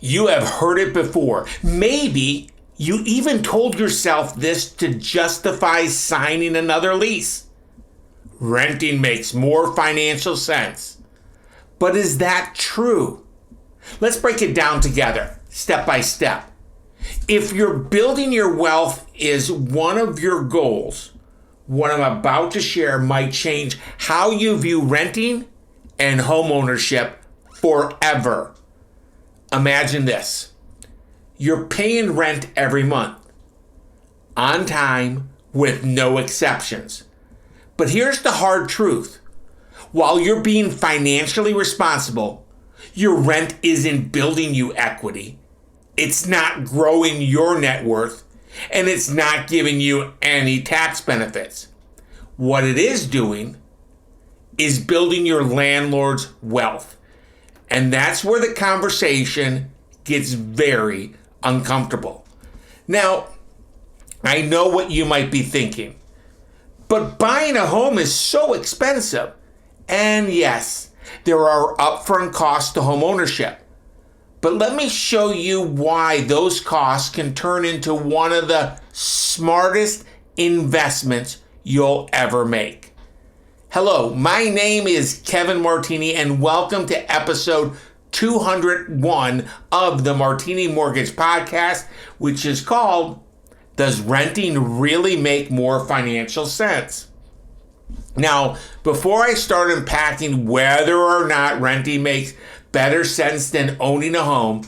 You have heard it before. Maybe you even told yourself this to justify signing another lease. Renting makes more financial sense. But is that true? Let's break it down together, step by step. If you're building your wealth is one of your goals, what I'm about to share might change how you view renting and homeownership forever. Imagine this. You're paying rent every month, on time, with no exceptions. But here's the hard truth. While you're being financially responsible, your rent isn't building you equity. It's not growing your net worth, and it's not giving you any tax benefits. What it is doing is building your landlord's wealth. And that's where the conversation gets very uncomfortable. Now, I know what you might be thinking, but buying a home is so expensive. And yes, there are upfront costs to home ownership. But let me show you why those costs can turn into one of the smartest investments you'll ever make. Hello, my name is Kevin Martini, and welcome to episode 201 of the Martini Mortgage Podcast, which is called, Does Renting Really Make More Financial Sense? Now, before I start unpacking whether or not renting makes better sense than owning a home,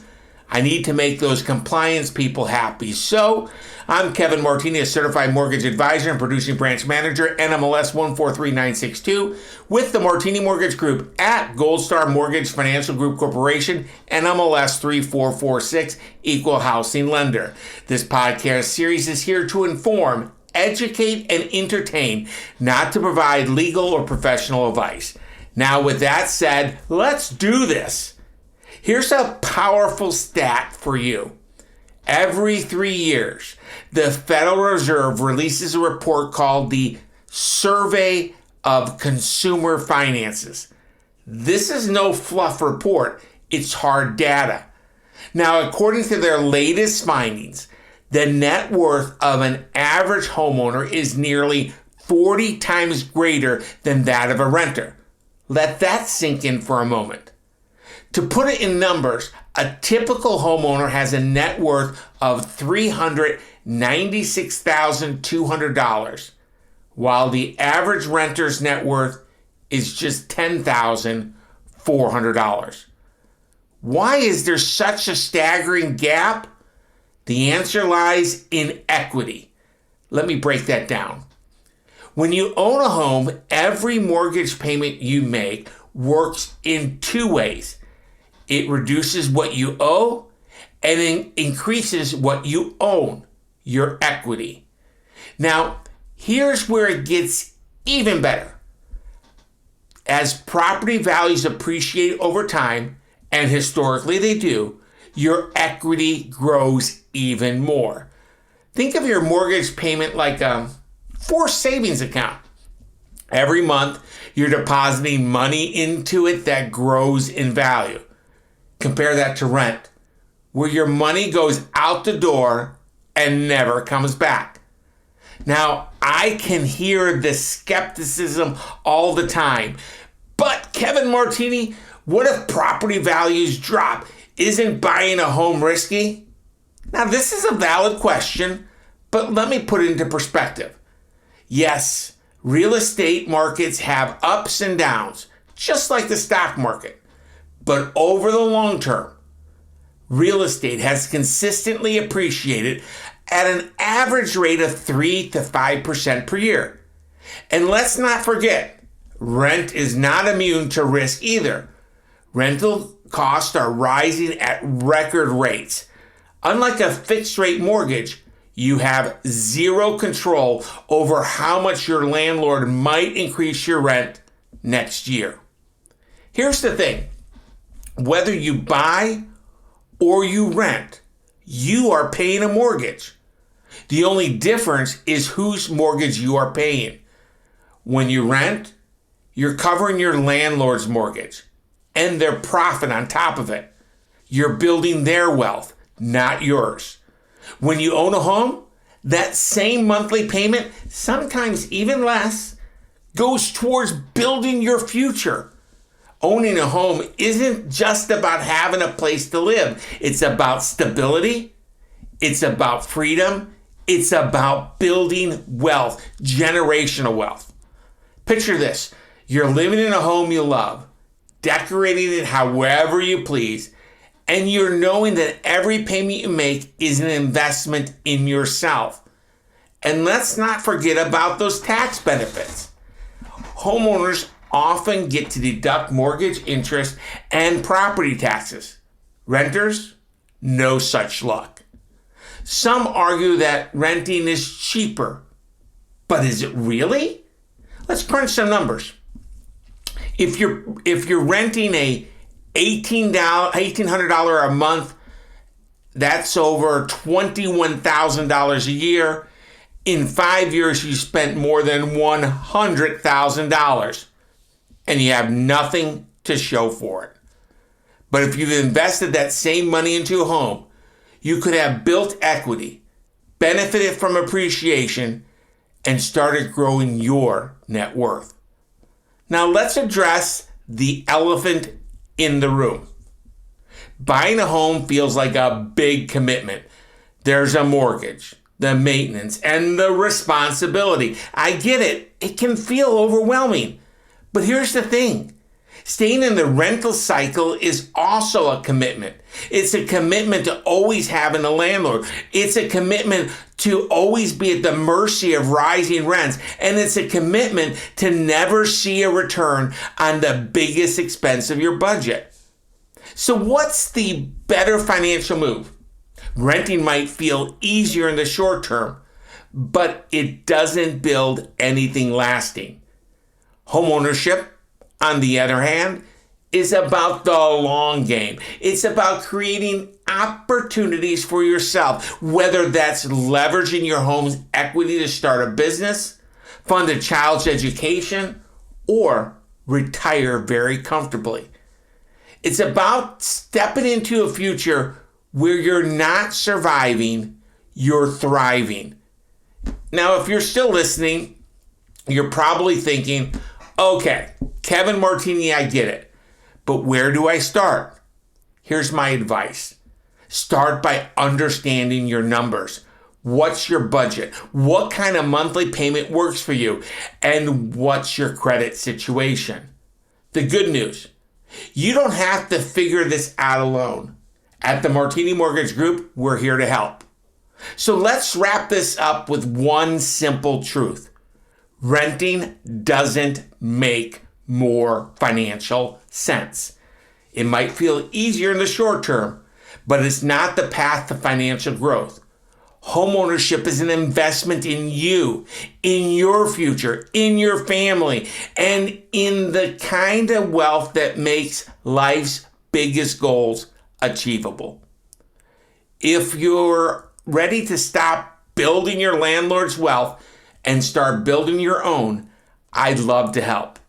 I need to make those compliance people happy. So, I'm Kevin Martini, a certified mortgage advisor and producing branch manager, NMLS 143962, with the Martini Mortgage Group at Gold Star Mortgage Financial Group Corporation, NMLS 3446, equal housing lender. This podcast series is here to inform, educate, and entertain, not to provide legal or professional advice. Now, with that said, let's do this. Here's a powerful stat for you. Every 3 years, the Federal Reserve releases a report called the Survey of Consumer Finances. This is no fluff report, it's hard data. Now, according to their latest findings, the net worth of an average homeowner is nearly 40 times greater than that of a renter. Let that sink in for a moment. To put it in numbers, a typical homeowner has a net worth of $396,200, while the average renter's net worth is just $10,400. Why is there such a staggering gap? The answer lies in equity. Let me break that down. When you own a home, every mortgage payment you make works in two ways. It reduces what you owe and it increases what you own, your equity. Now, here's where it gets even better. As property values appreciate over time, and historically they do, your equity grows even more. Think of your mortgage payment like a forced savings account. Every month, you're depositing money into it that grows in value. Compare that to rent, where your money goes out the door and never comes back. Now, I can hear the skepticism all the time. But Kevin Martini, what if property values drop? Isn't buying a home risky? Now, this is a valid question, but let me put it into perspective. Yes, real estate markets have ups and downs, just like the stock market. But over the long term, real estate has consistently appreciated at an average rate of 3 to 5% per year. And let's not forget, rent is not immune to risk either. Rental costs are rising at record rates. Unlike a fixed rate mortgage, you have zero control over how much your landlord might increase your rent next year. Here's the thing. Whether you buy or you rent, you are paying a mortgage. The only difference is whose mortgage you are paying. When you rent, you're covering your landlord's mortgage and their profit on top of it. You're building their wealth, not yours. When you own a home, that same monthly payment, sometimes even less, goes towards building your future. Owning a home isn't just about having a place to live. It's about stability. It's about freedom. It's about building wealth, generational wealth. Picture this. You're living in a home you love, decorating it however you please, and you're knowing that every payment you make is an investment in yourself. And let's not forget about those tax benefits. Homeowners often get to deduct mortgage interest and property taxes. Renters, no such luck. Some argue that renting is cheaper, but is it really? Let's crunch some numbers. If you're renting a $1,800 a month, that's over $21,000 a year. In 5 years, you spent more than $100,000, and you have nothing to show for it. But if you've invested that same money into a home, you could have built equity, benefited from appreciation, and started growing your net worth. Now let's address the elephant in the room. Buying a home feels like a big commitment. There's a mortgage, the maintenance, and the responsibility. I get it. It can feel overwhelming. But here's the thing. Staying in the rental cycle is also a commitment. It's a commitment to always having a landlord. It's a commitment to always be at the mercy of rising rents. And it's a commitment to never see a return on the biggest expense of your budget. So what's the better financial move? Renting might feel easier in the short term, but it doesn't build anything lasting. Homeownership, on the other hand, is about the long game. It's about creating opportunities for yourself, whether that's leveraging your home's equity to start a business, fund a child's education, or retire very comfortably. It's about stepping into a future where you're not surviving, you're thriving. Now, if you're still listening, you're probably thinking, okay, Kevin Martini, I get it. But where do I start? Here's my advice. Start by understanding your numbers. What's your budget? What kind of monthly payment works for you? And what's your credit situation? The good news, you don't have to figure this out alone. At the Martini Mortgage Group, we're here to help. So let's wrap this up with one simple truth. Renting doesn't make more financial sense. It might feel easier in the short term, but it's not the path to financial growth. Homeownership is an investment in you, in your future, in your family, and in the kind of wealth that makes life's biggest goals achievable. If you're ready to stop building your landlord's wealth and start building your own, I'd love to help.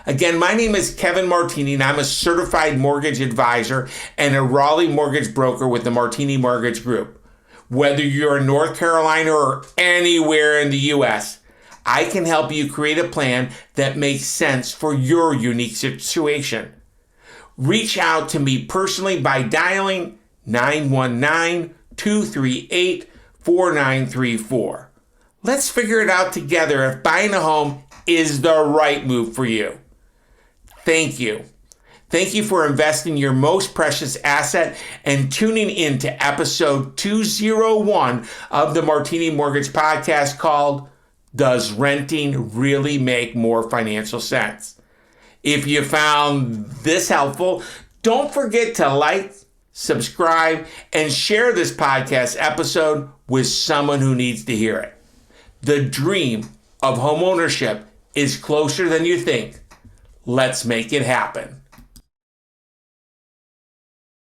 Again, my name is Kevin Martini, and I'm a certified mortgage advisor and a Raleigh mortgage broker with the Martini Mortgage Group. Whether you're in North Carolina or anywhere in the U.S., I can help you create a plan that makes sense for your unique situation. Reach out to me personally by dialing 919-238-4934. Let's figure it out together if buying a home is the right move for you. Thank you. Thank you for investing your most precious asset and tuning in to episode 201 of the Martini Mortgage Podcast called, Does Renting Really Make More Financial Sense? If you found this helpful, don't forget to like, subscribe, and share this podcast episode with someone who needs to hear it. The dream of homeownership is closer than you think. Let's make it happen.